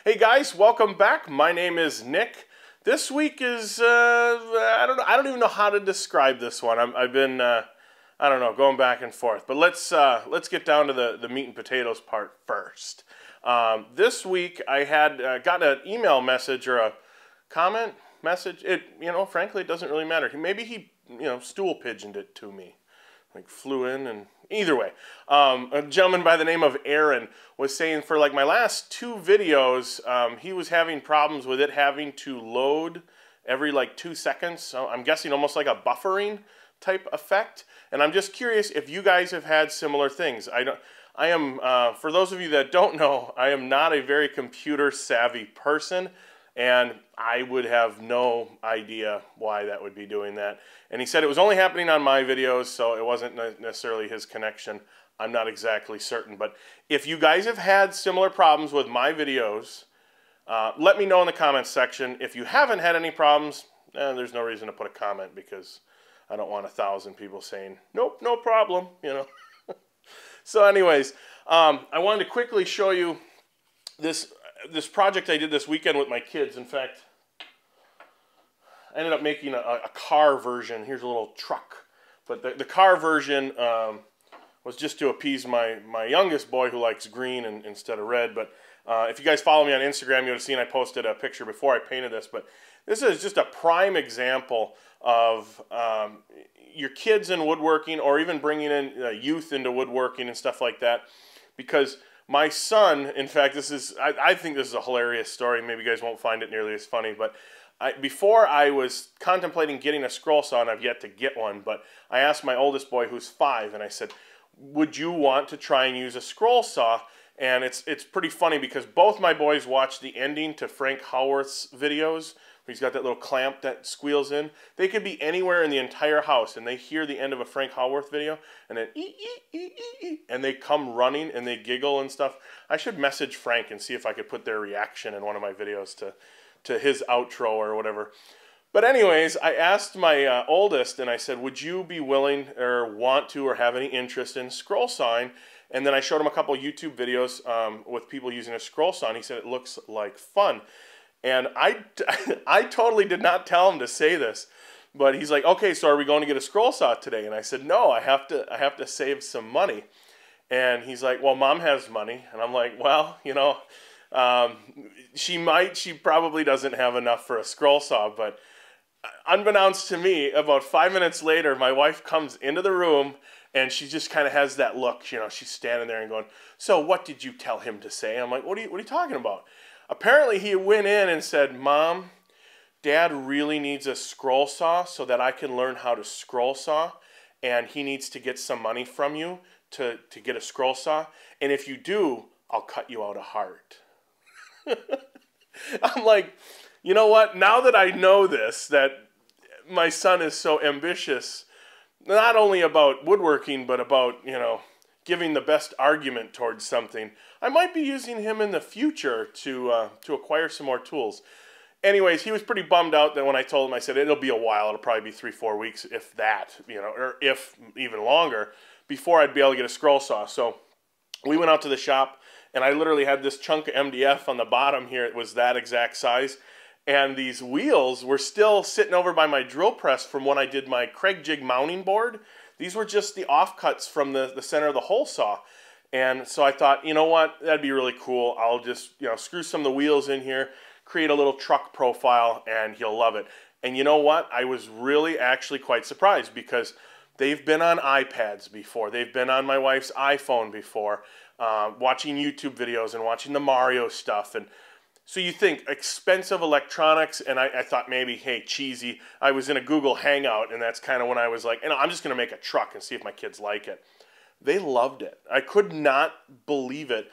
Hey guys, welcome back. My name is Nick. This week is I don't even know how to describe this one. I've been I don't know, going back and forth. But let's get down to the meat and potatoes part first. This week I had gotten an email message or a comment message. Frankly, it doesn't really matter. Maybe he stool pigeoned it to me, like flew in. And either way, a gentleman by the name of Aaron was saying for like my last two videos, he was having problems with it having to load every like 2 seconds. So I'm guessing almost like a buffering type effect. And I'm just curious if you guys have had similar things. For those of you that don't know, I am not a very computer savvy person, and I would have no idea why that would be doing that. And he said it was only happening on my videos, so it wasn't necessarily his connection. I'm not exactly certain. But if you guys have had similar problems with my videos, let me know in the comments section. If you haven't had any problems, there's no reason to put a comment, because I don't want 1,000 people saying, nope, no problem, So anyways, I wanted to quickly show you this project I did this weekend with my kids. In fact, I ended up making a car version. Here's a little truck. But the car version was just to appease my youngest boy, who likes green instead of red. But if you guys follow me on Instagram, you would have seen I posted a picture before I painted this. But this is just a prime example of your kids in woodworking, or even bringing in youth into woodworking and stuff like that. Because my son, in fact, I think this is a hilarious story. Maybe you guys won't find it nearly as funny, but before I was contemplating getting a scroll saw, and I've yet to get one, but I asked my oldest boy, who's 5, and I said, would you want to try and use a scroll saw? And it's pretty funny, because both my boys watched the ending to Frank Howarth's videos, where he's got that little clamp that squeals in. They could be anywhere in the entire house, and they hear the end of a Frank Howarth video, and then and they come running and they giggle and stuff. I should message Frank and see if I could put their reaction in one of my videos to his outro or whatever. But anyways, I asked my oldest, and I said, would you be willing or want to or have any interest in scroll sawing? And then I showed him a couple YouTube videos with people using a scroll saw, and he said it looks like fun. And I totally did not tell him to say this, but he's like, okay, so are we going to get a scroll saw today? And I said, no, I have to save some money. And he's like, well, Mom has money. And I'm like, well, she probably doesn't have enough for a scroll saw. But unbeknownst to me, about 5 minutes later, my wife comes into the room, and she just kind of has that look. She's standing there and going, so what did you tell him to say? I'm like, what are you talking about? Apparently he went in and said, Mom, Dad really needs a scroll saw so that I can learn how to scroll saw, and he needs to get some money from you to get a scroll saw, and if you do, I'll cut you out a heart. I'm like, you know what? Now that I know this, that my son is so ambitious, not only about woodworking, but about, giving the best argument towards something, I might be using him in the future to acquire some more tools. Anyways, he was pretty bummed out that when I told him, I said, it'll be a while, it'll probably be 3-4 weeks, if that, or if even longer, before I'd be able to get a scroll saw. So we went out to the shop, and I literally had this chunk of MDF on the bottom here. It was that exact size. And these wheels were still sitting over by my drill press from when I did my Craig jig mounting board. These were just the offcuts from the center of the hole saw. And so I thought, you know what, that'd be really cool. I'll just, screw some of the wheels in here, create a little truck profile, and he'll love it. And you know what? I was really actually quite surprised, because they've been on iPads before. They've been on my wife's iPhone before, watching YouTube videos and watching the Mario stuff. And so you think expensive electronics, and I thought maybe, hey, cheesy. I was in a Google Hangout, and that's kind of when I was like, I'm just going to make a truck and see if my kids like it. They loved it. I could not believe it.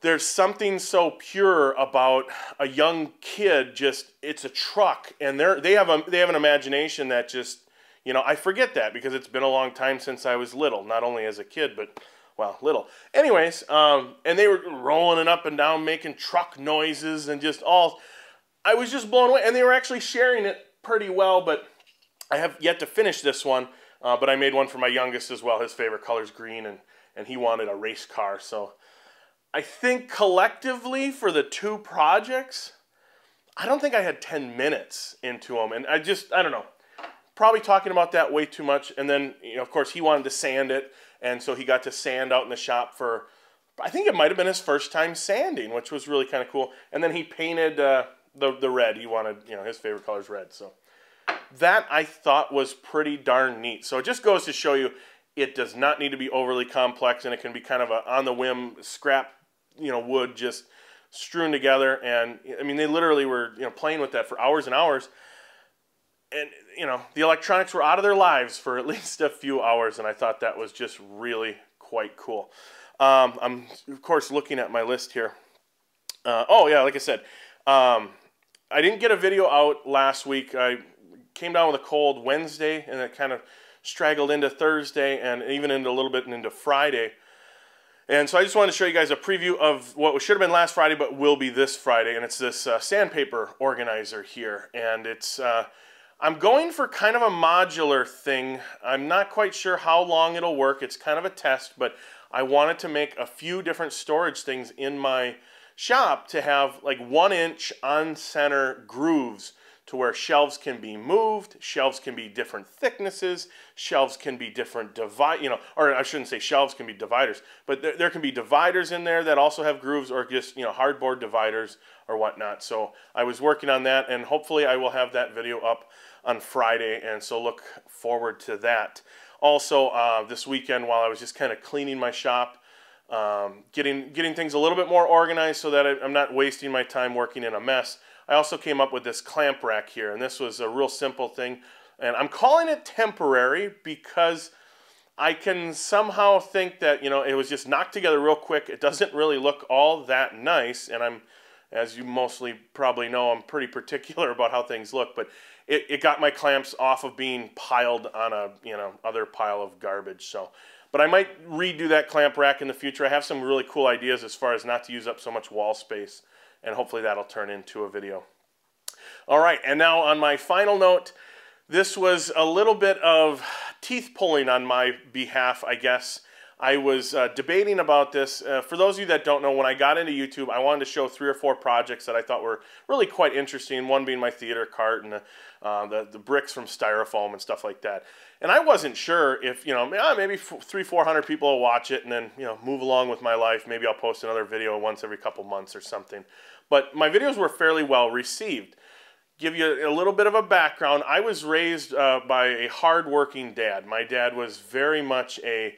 There's something so pure about a young kid. It's a truck, and they have an imagination that just, I forget that, because it's been a long time since I was little, not only as a kid, but well, little. Anyways, and they were rolling it up and down, making truck noises, and I was just blown away. And they were actually sharing it pretty well, but I have yet to finish this one. But I made one for my youngest as well. His favorite color is green, and he wanted a race car. So I think collectively for the two projects, I don't think I had 10 minutes into them. And I don't know, probably talking about that way too much. And then, of course, he wanted to sand it. And so he got to sand out in the shop for, I think it might have been his first time sanding, which was really kind of cool. And then he painted the red. He wanted, his favorite color is red. So that I thought was pretty darn neat. So it just goes to show you it does not need to be overly complex, and it can be kind of a on-the-whim scrap, wood just strewn together. And I mean, they literally were playing with that for hours and hours. And the electronics were out of their lives for at least a few hours, and I thought that was just really quite cool. I'm of course looking at my list here. Oh yeah, like I said, I didn't get a video out last week. I came down with a cold Wednesday, and it kind of straggled into Thursday and even into a little bit into Friday. And so I just wanted to show you guys a preview of what should have been last Friday but will be this Friday, and it's this sandpaper organizer here. And it's I'm going for kind of a modular thing. I'm not quite sure how long it'll work. It's kind of a test, but I wanted to make a few different storage things in my shop to have like 1-inch on-center grooves to where shelves can be moved, shelves can be different thicknesses, shelves can be different or I shouldn't say shelves can be dividers, but there can be dividers in there that also have grooves, or just, hardboard dividers or whatnot. So I was working on that, and hopefully I will have that video up on Friday, and so look forward to that. Also, this weekend, while I was just kind of cleaning my shop, getting things a little bit more organized so that I'm not wasting my time working in a mess, I also came up with this clamp rack here, and this was a real simple thing, and I'm calling it temporary because I can somehow think that, it was just knocked together real quick. It doesn't really look all that nice, and as you mostly probably know, I'm pretty particular about how things look, but it got my clamps off of being piled on a, other pile of garbage. So, but I might redo that clamp rack in the future. I have some really cool ideas as far as not to use up so much wall space, and hopefully that'll turn into a video. All right, and now on my final note, this was a little bit of teeth pulling on my behalf, I guess. I was debating about this. For those of you that don't know, when I got into YouTube, I wanted to show 3 or 4 projects that I thought were really quite interesting, one being my theater cart and the bricks from styrofoam and stuff like that. And I wasn't sure if, maybe 300-400 people will watch it and then, move along with my life. Maybe I'll post another video once every couple months or something. But my videos were fairly well received. Give you a little bit of a background. I was raised by a hard-working dad. My dad was very much a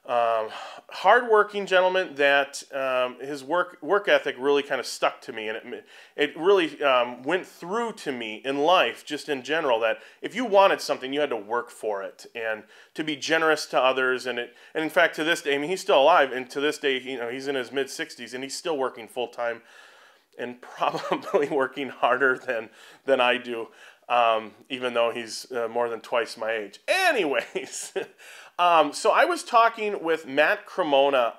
hard-working gentleman that his work ethic really kind of stuck to me, and it really went through to me in life, just in general, that if you wanted something, you had to work for it, and to be generous to others. And in fact, to this day, I mean, he's still alive, and to this day, he's in his mid-60s, and he's still working full-time, and probably working harder than I do, even though he's more than twice my age. Anyways, so I was talking with Matt Cremona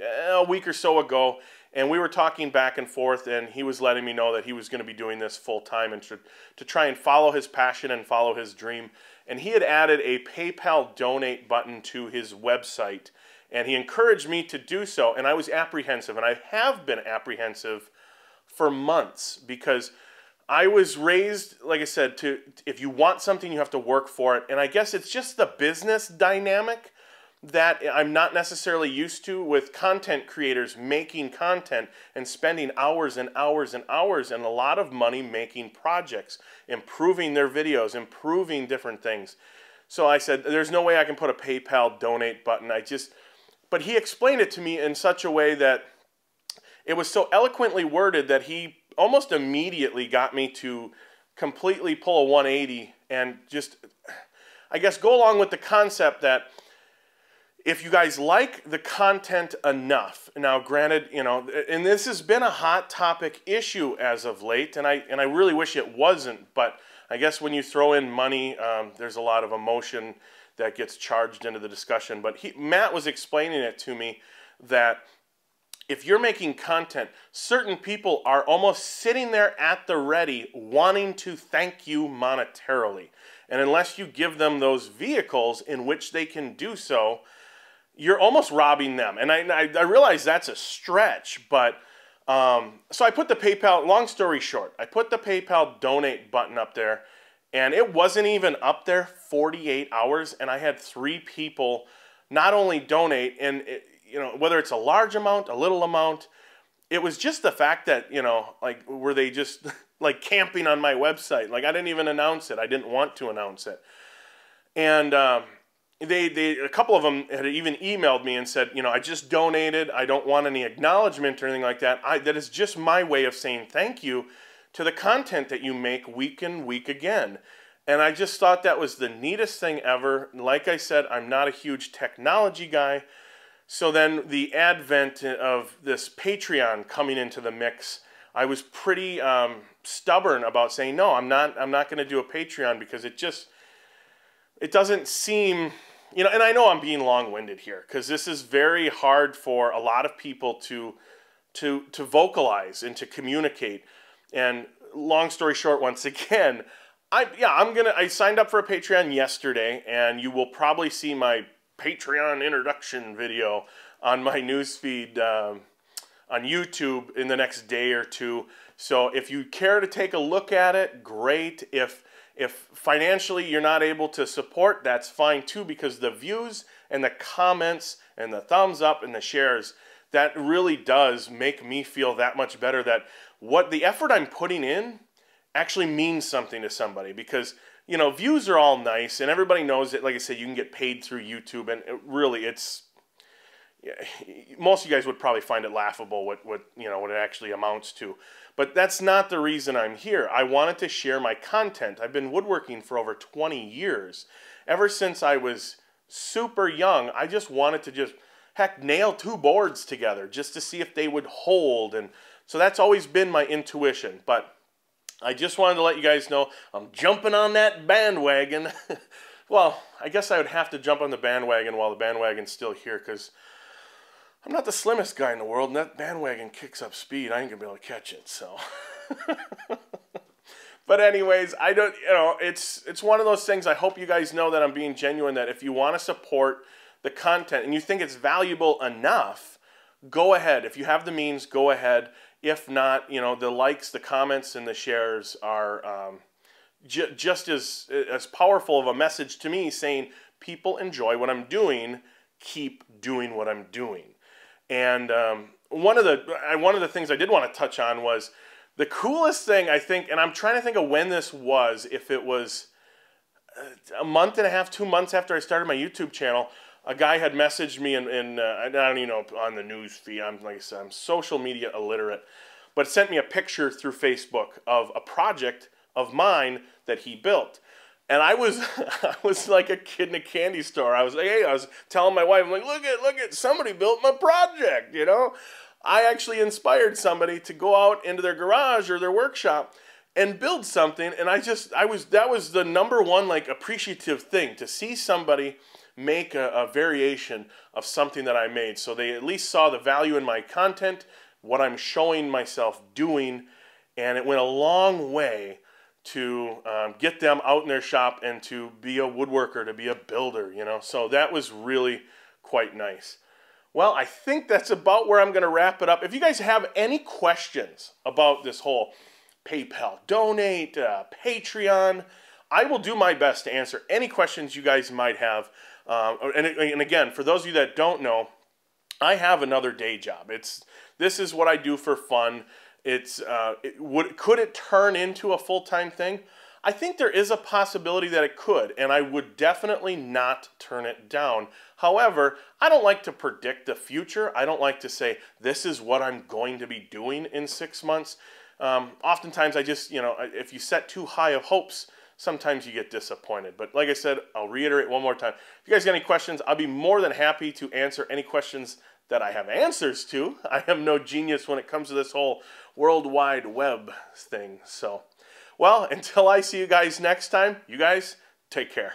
a week or so ago, and we were talking back and forth, and he was letting me know that he was going to be doing this full-time and to try and follow his passion and follow his dream. And he had added a PayPal donate button to his website, and he encouraged me to do so, and I was apprehensive, and I have been apprehensive for months, because I was raised, like I said, if you want something, you have to work for it. And I guess it's just the business dynamic that I'm not necessarily used to with content creators making content and spending hours and hours and hours and a lot of money making projects, improving their videos, improving different things. So I said, there's no way I can put a PayPal donate button. But he explained it to me in such a way that it was so eloquently worded that he almost immediately got me to completely pull a 180 and just, I guess, go along with the concept that if you guys like the content enough, now granted, and this has been a hot topic issue as of late, and I really wish it wasn't, but I guess when you throw in money, there's a lot of emotion that gets charged into the discussion. But Matt was explaining it to me that if you're making content, certain people are almost sitting there at the ready wanting to thank you monetarily. And unless you give them those vehicles in which they can do so, you're almost robbing them. And I realize that's a stretch, but so I put the PayPal, long story short, I put the PayPal donate button up there, and it wasn't even up there 48 hours, and I had 3 people not only donate, and whether it's a large amount, a little amount, it was just the fact that, like, were they just like camping on my website? Like, I didn't even announce it. I didn't want to announce it. And a couple of them had even emailed me and said, I just donated. I don't want any acknowledgement or anything like that. That is just my way of saying thank you to the content that you make week in, week again. And I just thought that was the neatest thing ever. Like I said, I'm not a huge technology guy. So then the advent of this Patreon coming into the mix, I was pretty stubborn about saying, no, I'm not going to do a Patreon, because it doesn't seem, and I know I'm being long-winded here, because this is very hard for a lot of people to vocalize and to communicate. And long story short, once again, I signed up for a Patreon yesterday, and you will probably see my Patreon introduction video on my newsfeed on YouTube in the next day or two. So if you care to take a look at it, great. If financially you're not able to support, that's fine too, because the views and the comments and the thumbs up and the shares, that really does make me feel that much better that what the effort I'm putting in actually means something to somebody. Because views are all nice, and everybody knows that, like I said, you can get paid through YouTube, and most of you guys would probably find it laughable what it actually amounts to. But that's not the reason I'm here. I wanted to share my content. I've been woodworking for over 20 years. Ever since I was super young, I just wanted to nail 2 boards together just to see if they would hold. And so that's always been my intuition. But I just wanted to let you guys know I'm jumping on that bandwagon. Well, I guess I would have to jump on the bandwagon while the bandwagon's still here, because I'm not the slimmest guy in the world, and that bandwagon kicks up speed. I ain't gonna be able to catch it, so. But anyways, it's one of those things. I hope you guys know that I'm being genuine, that if you want to support the content and you think it's valuable enough, go ahead. If you have the means, go ahead. If not, the likes, the comments, and the shares are just as powerful of a message to me, saying people enjoy what I'm doing, keep doing what I'm doing. And one of the things I did want to touch on was the coolest thing, I think, and I'm trying to think of when this was, if it was a month and a half, 2 months after I started my YouTube channel. A guy had messaged me I don't even know, on the news feed. Like I said, I'm social media illiterate, but sent me a picture through Facebook of a project of mine that he built. And I was like a kid in a candy store. I was telling my wife, I'm like, look at, somebody built my project, I actually inspired somebody to go out into their garage or their workshop and build something. And that was the number one, like, appreciative thing, to see somebody make a variation of something that I made. So they at least saw the value in my content, what I'm showing myself doing, and it went a long way to get them out in their shop and to be a woodworker, to be a builder, So that was really quite nice. Well, I think that's about where I'm going to wrap it up. If you guys have any questions about this whole PayPal donate, Patreon, I will do my best to answer any questions you guys might have. And again, for those of you that don't know, I have another day job. This is what I do for fun. Could it turn into a full-time thing? I think there is a possibility that it could, and I would definitely not turn it down. However, I don't like to predict the future. I don't like to say, this is what I'm going to be doing in 6 months. Oftentimes, if you set too high of hopes, sometimes you get disappointed. But like I said, I'll reiterate one more time. If you guys got any questions, I'll be more than happy to answer any questions that I have answers to. I am no genius when it comes to this whole World Wide Web thing. So, well, until I see you guys next time, you guys take care.